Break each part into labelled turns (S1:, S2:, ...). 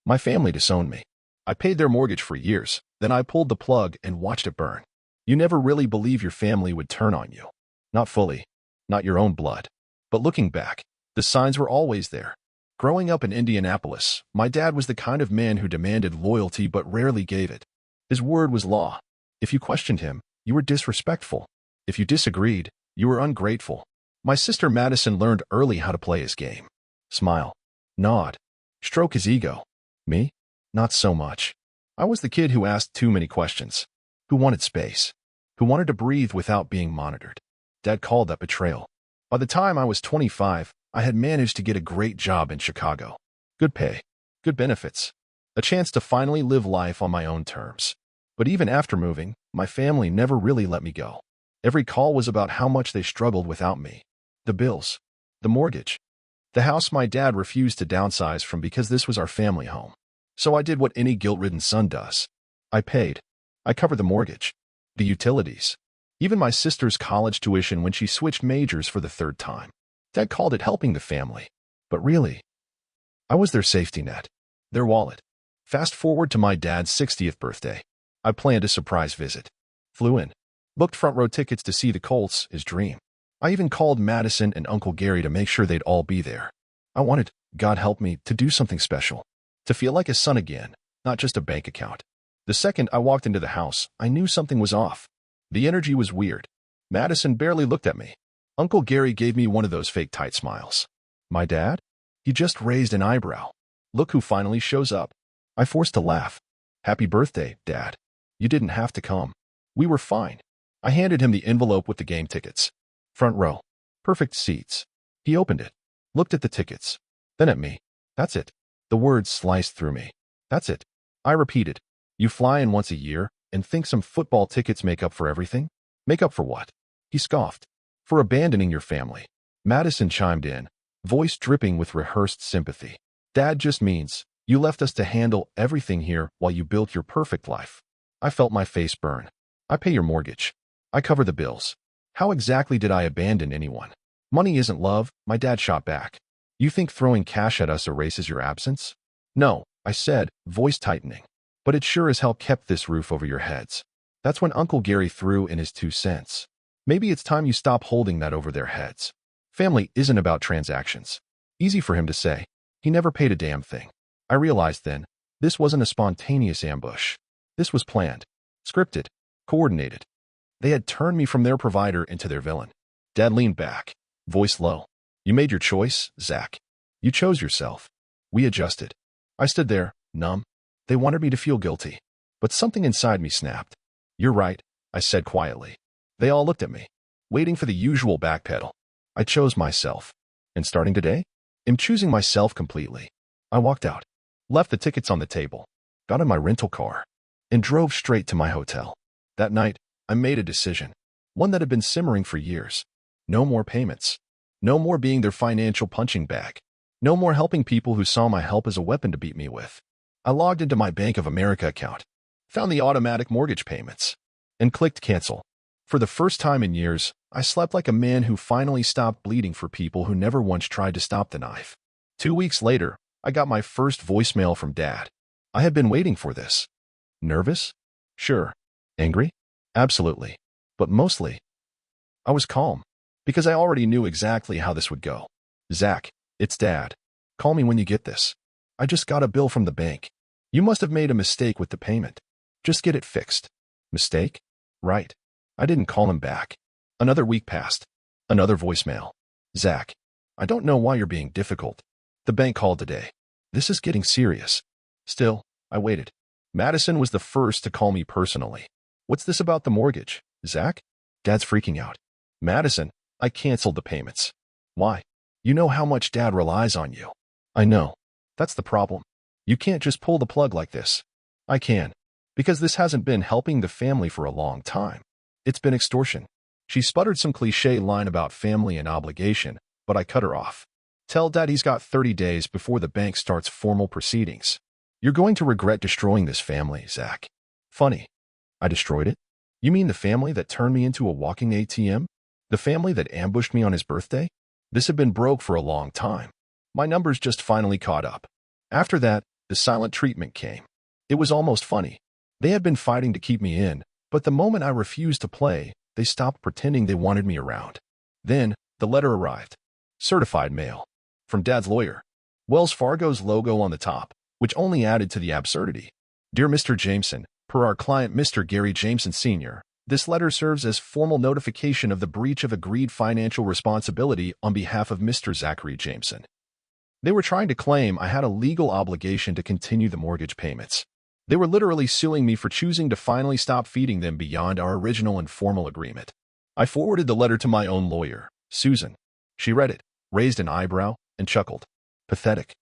S1: My family disowned me. I paid their mortgage for years, then I pulled the plug and watched it burn. You never really believe your family would turn on you. Not fully. Not your own blood. But looking back, the signs were always there. Growing up in Indianapolis, my dad was the kind of man who demanded loyalty but rarely gave it. His word was law. If you questioned him, you were disrespectful. If you disagreed, you were ungrateful. My sister Madison learned early how to play his game. Smile. Nod. Stroke his ego. Me? Not so much. I was the kid who asked too many questions. Who wanted space? Who wanted to breathe without being monitored? Dad called that betrayal. By the time I was 25, I had managed to get a great job in Chicago. Good pay, good benefits, a chance to finally live life on my own terms. But even after moving, my family never really let me go. Every call was about how much they struggled without me. The bills, the mortgage, the house my dad refused to downsize from because this was our family home. So I did what any guilt-ridden son does. I paid. I covered the mortgage, the utilities, even my sister's college tuition when she switched majors for the third time. Dad called it helping the family. But really, I was their safety net, their wallet. Fast forward to my dad's 60th birthday. I planned a surprise visit. Flew in. Booked front row tickets to see the Colts, his dream. I even called Madison and Uncle Gary to make sure they'd all be there. I wanted, God help me, to do something special. To feel like a son again, not just a bank account. The second I walked into the house, I knew something was off. The energy was weird. Madison barely looked at me. Uncle Gary gave me one of those fake tight smiles. My dad? He just raised an eyebrow. Look who finally shows up. I forced to laugh. Happy birthday, Dad. You didn't have to come. We were fine. I handed him the envelope with the game tickets. Front row. Perfect seats. He opened it. Looked at the tickets. Then at me. That's it. The words sliced through me. That's it. I repeated. You fly in once a year and think some football tickets make up for everything? Make up for what? He scoffed. For abandoning your family. Madison chimed in, voice dripping with rehearsed sympathy. Dad just means, you left us to handle everything here while you built your perfect life. I felt my face burn. I pay your mortgage. I cover the bills. How exactly did I abandon anyone? Money isn't love, my dad shot back. You think throwing cash at us erases your absence? No, I said, voice tightening. But it sure as hell kept this roof over your heads. That's when Uncle Gary threw in his 2 cents. Maybe it's time you stop holding that over their heads. Family isn't about transactions. Easy for him to say. He never paid a damn thing. I realized then, this wasn't a spontaneous ambush. This was planned, scripted, coordinated. They had turned me from their provider into their villain. Dad leaned back, voice low. You made your choice, Zach. You chose yourself. We adjusted. I stood there, numb. They wanted me to feel guilty. But something inside me snapped. You're right, I said quietly. They all looked at me, waiting for the usual backpedal. I chose myself. And starting today, I'm choosing myself completely. I walked out, left the tickets on the table, got in my rental car, and drove straight to my hotel. That night, I made a decision, one that had been simmering for years. No more payments. No more being their financial punching bag. No more helping people who saw my help as a weapon to beat me with. I logged into my Bank of America account, found the automatic mortgage payments, and clicked cancel. For the first time in years, I slept like a man who finally stopped bleeding for people who never once tried to stop the knife. 2 weeks later, I got my first voicemail from Dad. I had been waiting for this. Nervous? Sure. Angry? Absolutely. But mostly, I was calm, because I already knew exactly how this would go. Zach, it's Dad. Call me when you get this. I just got a bill from the bank. You must have made a mistake with the payment. Just get it fixed. Mistake? Right. I didn't call him back. Another week passed. Another voicemail. Zach, I don't know why you're being difficult. The bank called today. This is getting serious. Still, I waited. Madison was the first to call me personally. What's this about the mortgage, Zach? Dad's freaking out. Madison, I canceled the payments. Why? You know how much Dad relies on you. I know. That's the problem. You can't just pull the plug like this. I can. Because this hasn't been helping the family for a long time. It's been extortion. She sputtered some cliché line about family and obligation, but I cut her off. Tell Dad he's got 30 days before the bank starts formal proceedings. You're going to regret destroying this family, Zach. Funny. I destroyed it? You mean the family that turned me into a walking ATM? The family that ambushed me on his birthday? This had been broke for a long time. My numbers just finally caught up. After that, The silent treatment came. It was almost funny. They had been fighting to keep me in, but the moment I refused to play, they stopped pretending they wanted me around. Then, the letter arrived. Certified mail. From Dad's lawyer. Wells Fargo's logo on the top, which only added to the absurdity. Dear Mr. Jameson, per our client Mr. Gary Jameson Sr., this letter serves as formal notification of the breach of agreed financial responsibility on behalf of Mr. Zachary Jameson. They were trying to claim I had a legal obligation to continue the mortgage payments. They were literally suing me for choosing to finally stop feeding them beyond our original informal agreement. I forwarded the letter to my own lawyer, Susan. She read it, raised an eyebrow, and chuckled. Pathetic.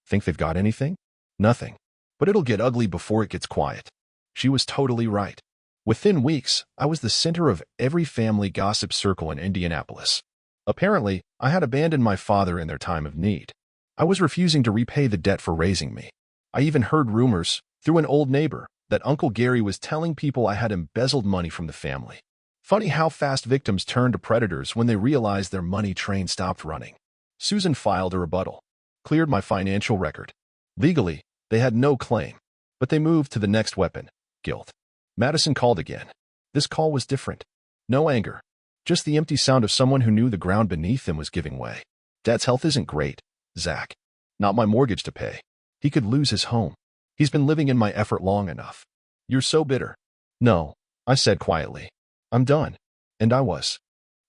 S1: Think they've got anything? Nothing. But it'll get ugly before it gets quiet. She was totally right. Within weeks, I was the center of every family gossip circle in Indianapolis. Apparently, I had abandoned my father in their time of need. I was refusing to repay the debt for raising me. I even heard rumors, through an old neighbor, that Uncle Gary was telling people I had embezzled money from the family. Funny how fast victims turn to predators when they realize their money train stopped running. Susan filed a rebuttal. Cleared my financial record. Legally, they had no claim. But they moved to the next weapon, guilt. Madison called again. This call was different. No anger. Just the empty sound of someone who knew the ground beneath them was giving way. Dad's health isn't great, Zach. Not my mortgage to pay. He could lose his home. He's been living in my effort long enough. You're so bitter. No, I said quietly. I'm done. And I was.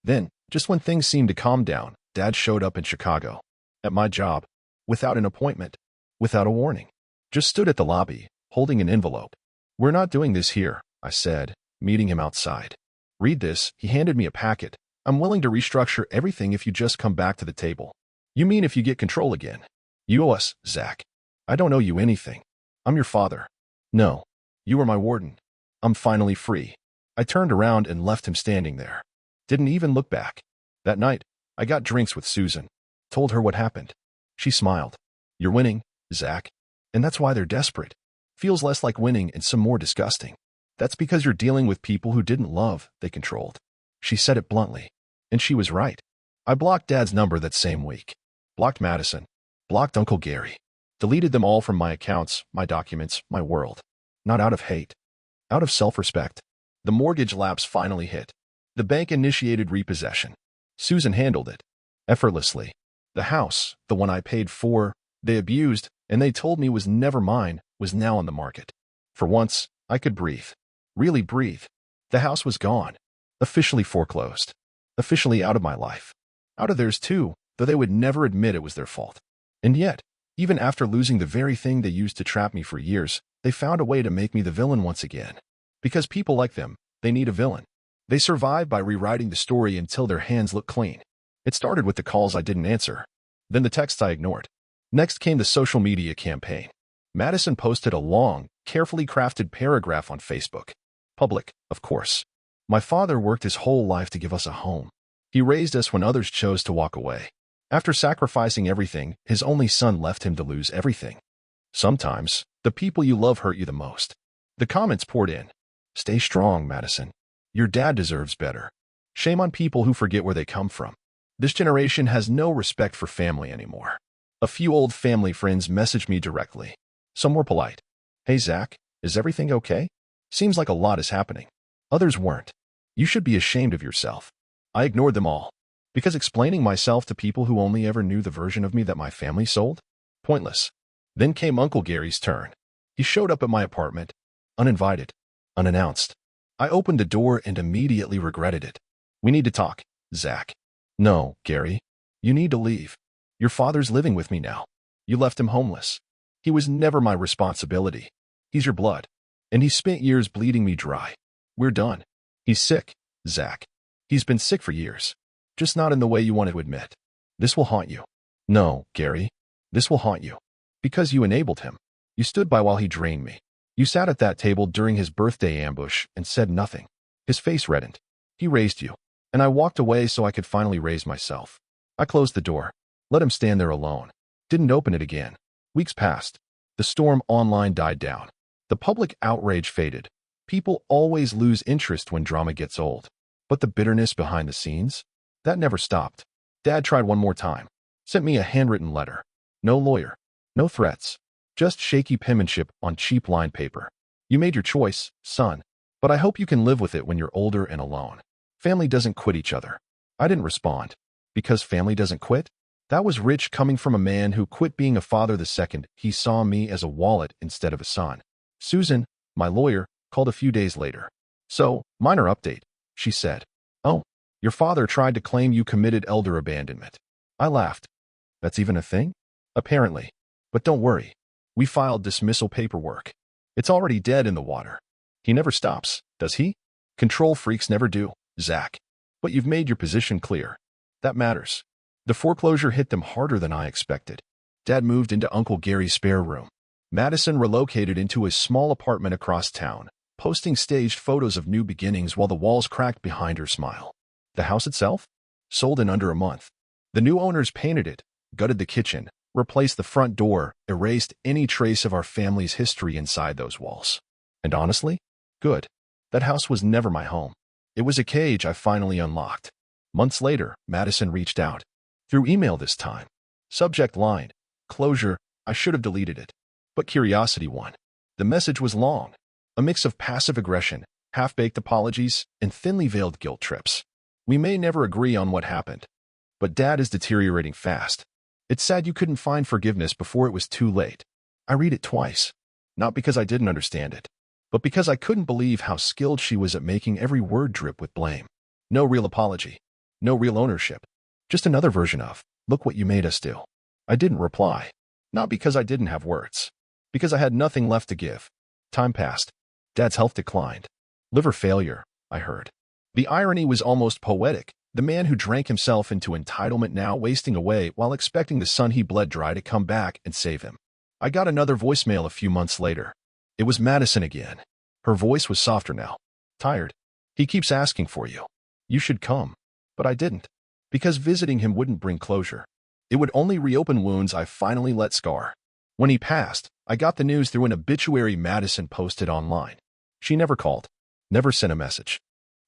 S1: Then, just when things seemed to calm down, Dad showed up in Chicago. At my job. Without an appointment. Without a warning. Just stood at the lobby, holding an envelope. We're not doing this here, I said, meeting him outside. Read this. He handed me a packet. I'm willing to restructure everything if you just come back to the table. You mean if you get control again? You owe us, Zach. I don't owe you anything. I'm your father. No. You were my warden. I'm finally free. I turned around and left him standing there. Didn't even look back. That night, I got drinks with Susan. Told her what happened. She smiled. You're winning, Zach. And that's why they're desperate. Feels less like winning and some more disgusting. That's because you're dealing with people who didn't love, they controlled. She said it bluntly. And she was right. I blocked Dad's number that same week. Blocked Madison. Blocked Uncle Gary. Deleted them all from my accounts, my documents, my world. Not out of hate. Out of self-respect. The mortgage lapse finally hit. The bank initiated repossession. Susan handled it. Effortlessly. The house, the one I paid for, they abused, and they told me was never mine, was now on the market. For once, I could breathe. Really breathe. The house was gone. Officially foreclosed. Officially out of my life. Out of theirs too, though they would never admit it was their fault. And yet, even after losing the very thing they used to trap me for years, they found a way to make me the villain once again. Because people like them, they need a villain. They survive by rewriting the story until their hands look clean. It started with the calls I didn't answer. Then the texts I ignored. Next came the social media campaign. Madison posted a long, carefully crafted paragraph on Facebook. Public, of course. My father worked his whole life to give us a home. He raised us when others chose to walk away. After sacrificing everything, his only son left him to lose everything. Sometimes, the people you love hurt you the most. The comments poured in. Stay strong, Madison. Your dad deserves better. Shame on people who forget where they come from. This generation has no respect for family anymore. A few old family friends messaged me directly. Some were polite. Hey Zach, is everything okay? Seems like a lot is happening. Others weren't. You should be ashamed of yourself. I ignored them all. Because explaining myself to people who only ever knew the version of me that my family sold? Pointless. Then came Uncle Gary's turn. He showed up at my apartment. Uninvited. Unannounced. I opened the door and immediately regretted it. We need to talk, Zach. No, Gary. You need to leave. Your father's living with me now. You left him homeless. He was never my responsibility. He's your blood. And he spent years bleeding me dry. We're done. He's sick, Zach. He's been sick for years. Just not in the way you want to admit. This will haunt you. No, Gary. This will haunt you. Because you enabled him. You stood by while he drained me. You sat at that table during his birthday ambush and said nothing. His face reddened. He raised you. And I walked away so I could finally raise myself. I closed the door. Let him stand there alone. Didn't open it again. Weeks passed. The storm online died down. The public outrage faded. People always lose interest when drama gets old. But the bitterness behind the scenes? That never stopped. Dad tried one more time. Sent me a handwritten letter. No lawyer. No threats. Just shaky penmanship on cheap lined paper. You made your choice, son, but I hope you can live with it when you're older and alone. Family doesn't quit each other. I didn't respond. Because family doesn't quit? That was rich coming from a man who quit being a father the second he saw me as a wallet instead of a son. Susan, my lawyer, called a few days later. So, minor update, she said. Oh, your father tried to claim you committed elder abandonment. I laughed. That's even a thing? Apparently. But don't worry. We filed dismissal paperwork. It's already dead in the water. He never stops, does he? Control freaks never do, Zach. But you've made your position clear. That matters. The foreclosure hit them harder than I expected. Dad moved into Uncle Gary's spare room. Madison relocated into his small apartment across town, posting staged photos of new beginnings while the walls cracked behind her smile. The house itself? Sold in under a month. The new owners painted it, gutted the kitchen, replaced the front door, erased any trace of our family's history inside those walls. And honestly, good. That house was never my home. It was a cage I finally unlocked. Months later, Madison reached out. Through email this time. Subject line, closure. I should have deleted it. But curiosity won. The message was long. A mix of passive aggression, half-baked apologies, and thinly veiled guilt trips. We may never agree on what happened. But Dad is deteriorating fast. It's sad you couldn't find forgiveness before it was too late. I read it twice. Not because I didn't understand it, but because I couldn't believe how skilled she was at making every word drip with blame. No real apology. No real ownership. Just another version of, look what you made us do. I didn't reply. Not because I didn't have words. Because I had nothing left to give. Time passed. Dad's health declined. Liver failure, I heard. The irony was almost poetic. The man who drank himself into entitlement now wasting away while expecting the son he bled dry to come back and save him. I got another voicemail a few months later. It was Madison again. Her voice was softer now. Tired. He keeps asking for you. You should come. But I didn't. Because visiting him wouldn't bring closure. It would only reopen wounds I finally let scar. When he passed, I got the news through an obituary Madison posted online. She never called. Never sent a message.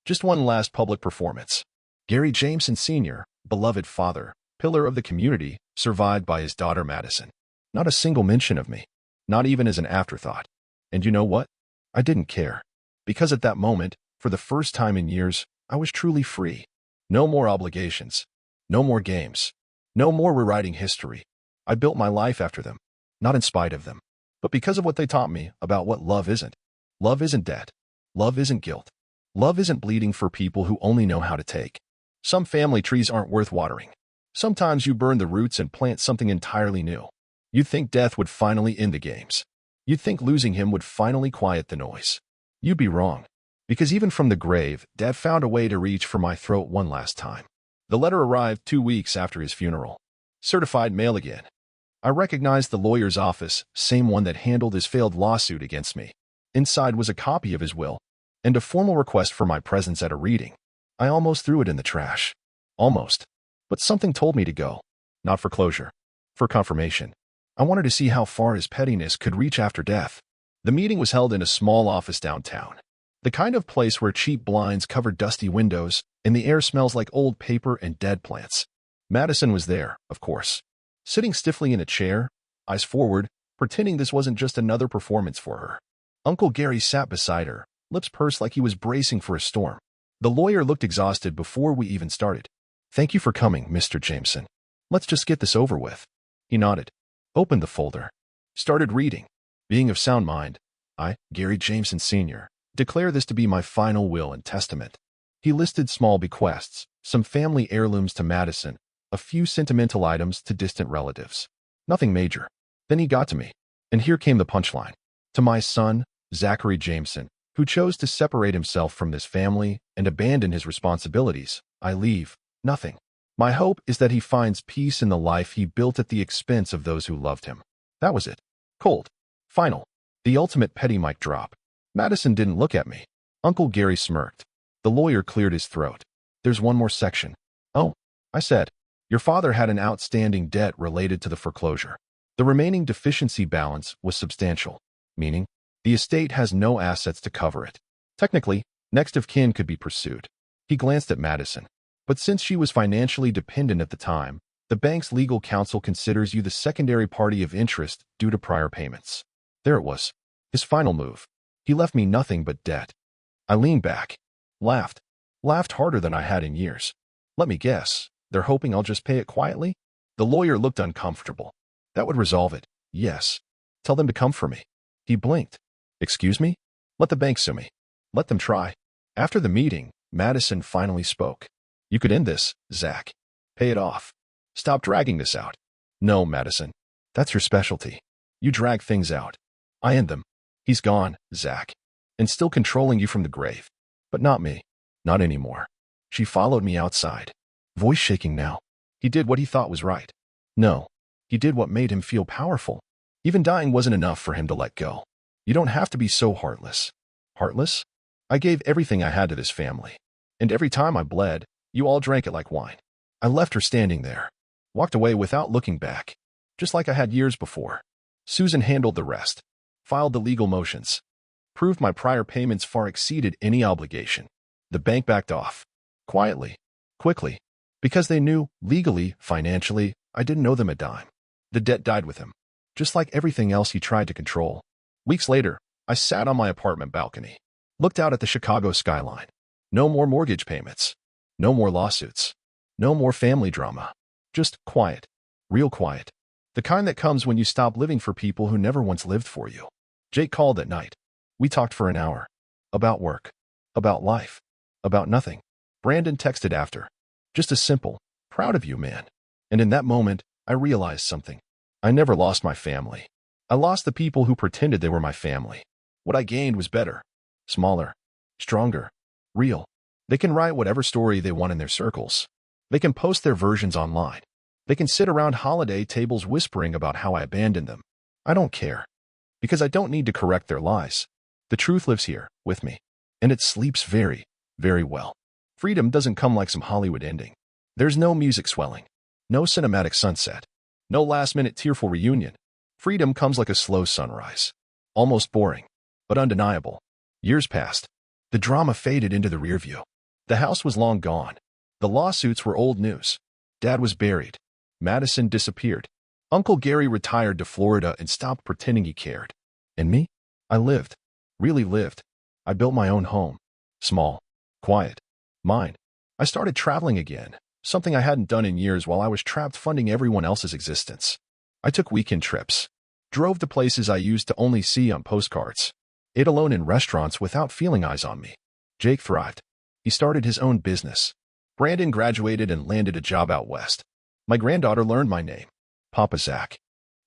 S1: Just one last public performance. Gary Jameson Sr., beloved father, pillar of the community, survived by his daughter Madison. Not a single mention of me. Not even as an afterthought. And you know what? I didn't care. Because at that moment, for the first time in years, I was truly free. No more obligations. No more games. No more rewriting history. I built my life after them. Not in spite of them. But because of what they taught me about what love isn't. Love isn't debt. Love isn't guilt. Love isn't bleeding for people who only know how to take. Some family trees aren't worth watering. Sometimes you burn the roots and plant something entirely new. You'd think death would finally end the games. You'd think losing him would finally quiet the noise. You'd be wrong. Because even from the grave, Dad found a way to reach for my throat one last time. The letter arrived 2 weeks after his funeral. Certified mail again. I recognized the lawyer's office, same one that handled his failed lawsuit against me. Inside was a copy of his will, and a formal request for my presence at a reading. I almost threw it in the trash. Almost. But something told me to go. Not for closure. For confirmation. I wanted to see how far his pettiness could reach after death. The meeting was held in a small office downtown. The kind of place where cheap blinds cover dusty windows, and the air smells like old paper and dead plants. Madison was there, of course. Sitting stiffly in a chair, eyes forward, pretending this wasn't just another performance for her. Uncle Gary sat beside her, lips pursed like he was bracing for a storm. The lawyer looked exhausted before we even started. Thank you for coming, Mr. Jameson. Let's just get this over with. He nodded. Opened the folder. Started reading. Being of sound mind, I, Gary Jameson Sr., declare this to be my final will and testament. He listed small bequests, some family heirlooms to Madison, a few sentimental items to distant relatives. Nothing major. Then he got to me. And here came the punchline. To my son, Zachary Jameson, who chose to separate himself from this family and abandon his responsibilities, I leave nothing. My hope is that he finds peace in the life he built at the expense of those who loved him. That was it. Cold. Final. The ultimate petty mic drop. Madison didn't look at me. Uncle Gary smirked. The lawyer cleared his throat. There's one more section. Oh, I said. Your father had an outstanding debt related to the foreclosure. The remaining deficiency balance was substantial, meaning the estate has no assets to cover it. Technically, next of kin could be pursued. He glanced at Madison. But since she was financially dependent at the time, The bank's legal counsel considers you the secondary party of interest due to prior payments. There it was. His final move. He left me nothing but debt. I leaned back. Laughed. Laughed harder than I had in years. Let me guess. They're hoping I'll just pay it quietly? The lawyer looked uncomfortable. That would resolve it. Yes. Tell them to come for me. He blinked. Excuse me? Let the bank sue me. Let them try. After the meeting, Madison finally spoke. You could end this, Zach. Pay it off. Stop dragging this out. No, Madison. That's your specialty. You drag things out. I end them. He's gone, Zach. And still controlling you from the grave. But not me. Not anymore. She followed me outside. Voice shaking now. He did what he thought was right. No. He did what made him feel powerful. Even dying wasn't enough for him to let go. You don't have to be so heartless. Heartless? I gave everything I had to this family. And every time I bled, you all drank it like wine. I left her standing there. Walked away without looking back. Just like I had years before. Susan handled the rest. Filed the legal motions. Proved my prior payments far exceeded any obligation. The bank backed off. Quietly. Quickly. Because they knew, legally, financially, I didn't owe them a dime. The debt died with him. Just like everything else he tried to control. Weeks later, I sat on my apartment balcony. Looked out at the Chicago skyline. No more mortgage payments. No more lawsuits. No more family drama. Just quiet. Real quiet. The kind that comes when you stop living for people who never once lived for you. Jake called at night. We talked for an hour. About work. About life. About nothing. Brandon texted after. Just a simple, proud of you, man. And in that moment, I realized something. I never lost my family. I lost the people who pretended they were my family. What I gained was better. Smaller. Stronger. Real. They can write whatever story they want in their circles. They can post their versions online. They can sit around holiday tables whispering about how I abandoned them. I don't care. Because I don't need to correct their lies. The truth lives here, with me. And it sleeps very, very well. Freedom doesn't come like some Hollywood ending. There's no music swelling. No cinematic sunset. No last-minute tearful reunion. Freedom comes like a slow sunrise. Almost boring, but undeniable. Years passed. The drama faded into the rearview. The house was long gone. The lawsuits were old news. Dad was buried. Madison disappeared. Uncle Gary retired to Florida and stopped pretending he cared. And me? I lived. Really lived. I built my own home. Small. Quiet. Mine. I started traveling again, something I hadn't done in years while I was trapped funding everyone else's existence. I took weekend trips. Drove to places I used to only see on postcards. Ate alone in restaurants without feeling eyes on me. Jake thrived. He started his own business. Brandon graduated and landed a job out west. My granddaughter learned my name, Papa Zach.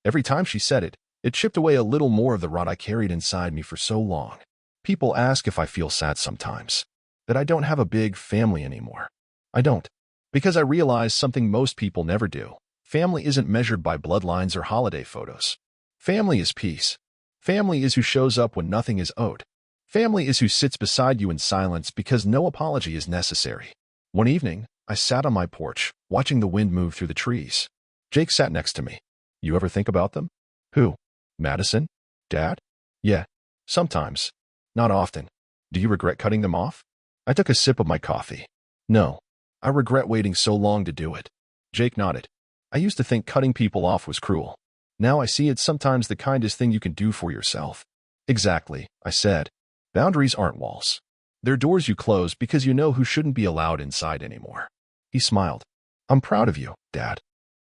S1: Every time she said it, it chipped away a little more of the rot I carried inside me for so long. People ask if I feel sad sometimes, that I don't have a big family anymore. I don't. Because I realize something most people never do. Family isn't measured by bloodlines or holiday photos. Family is peace. Family is who shows up when nothing is owed. Family is who sits beside you in silence because no apology is necessary. One evening, I sat on my porch, watching the wind move through the trees. Jake sat next to me. You ever think about them? Who? Madison? Dad? Yeah. Sometimes. Not often. Do you regret cutting them off? I took a sip of my coffee. No. I regret waiting so long to do it. Jake nodded. I used to think cutting people off was cruel. Now I see it's sometimes the kindest thing you can do for yourself. Exactly, I said. Boundaries aren't walls. They're doors you close because you know who shouldn't be allowed inside anymore. He smiled. I'm proud of you, Dad.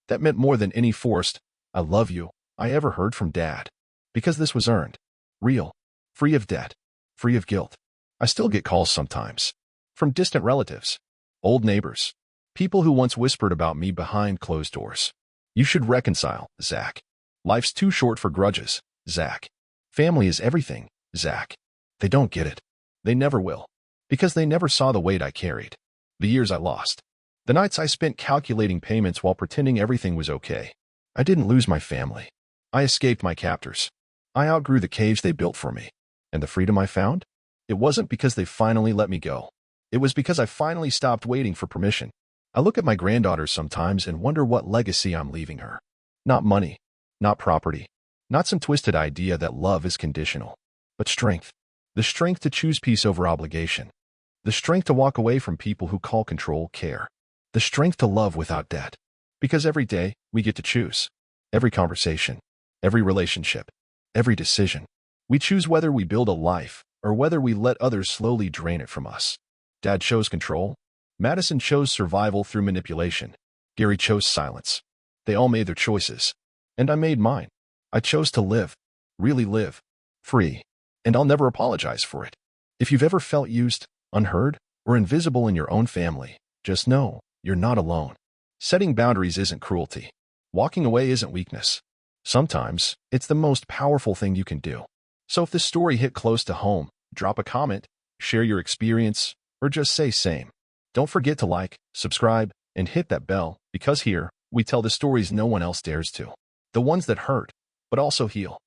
S1: That meant more than any forced, I love you, I ever heard from Dad. Because this was earned. Real. Free of debt. Free of guilt. I still get calls sometimes. From distant relatives. Old neighbors. People who once whispered about me behind closed doors. You should reconcile, Zach. Life's too short for grudges, Zach. Family is everything, Zach. They don't get it. They never will. Because they never saw the weight I carried. The years I lost. The nights I spent calculating payments while pretending everything was okay. I didn't lose my family. I escaped my captors. I outgrew the cage they built for me. And the freedom I found? It wasn't because they finally let me go. It was because I finally stopped waiting for permission. I look at my granddaughter sometimes and wonder what legacy I'm leaving her. Not money. Not property. Not some twisted idea that love is conditional. But strength. The strength to choose peace over obligation. The strength to walk away from people who call control care. The strength to love without debt. Because every day, we get to choose. Every conversation, every relationship, every decision. We choose whether we build a life or whether we let others slowly drain it from us. Dad chose control. Madison chose survival through manipulation. Gary chose silence. They all made their choices. And I made mine. I chose to live, really live, free. And I'll never apologize for it. If you've ever felt used, unheard, or invisible in your own family, just know you're not alone. Setting boundaries isn't cruelty. Walking away isn't weakness. Sometimes, it's the most powerful thing you can do. So if this story hit close to home, drop a comment, share your experience, or just say same. Don't forget to like, subscribe, and hit that bell, because here, we tell the stories no one else dares to. The ones that hurt, but also heal.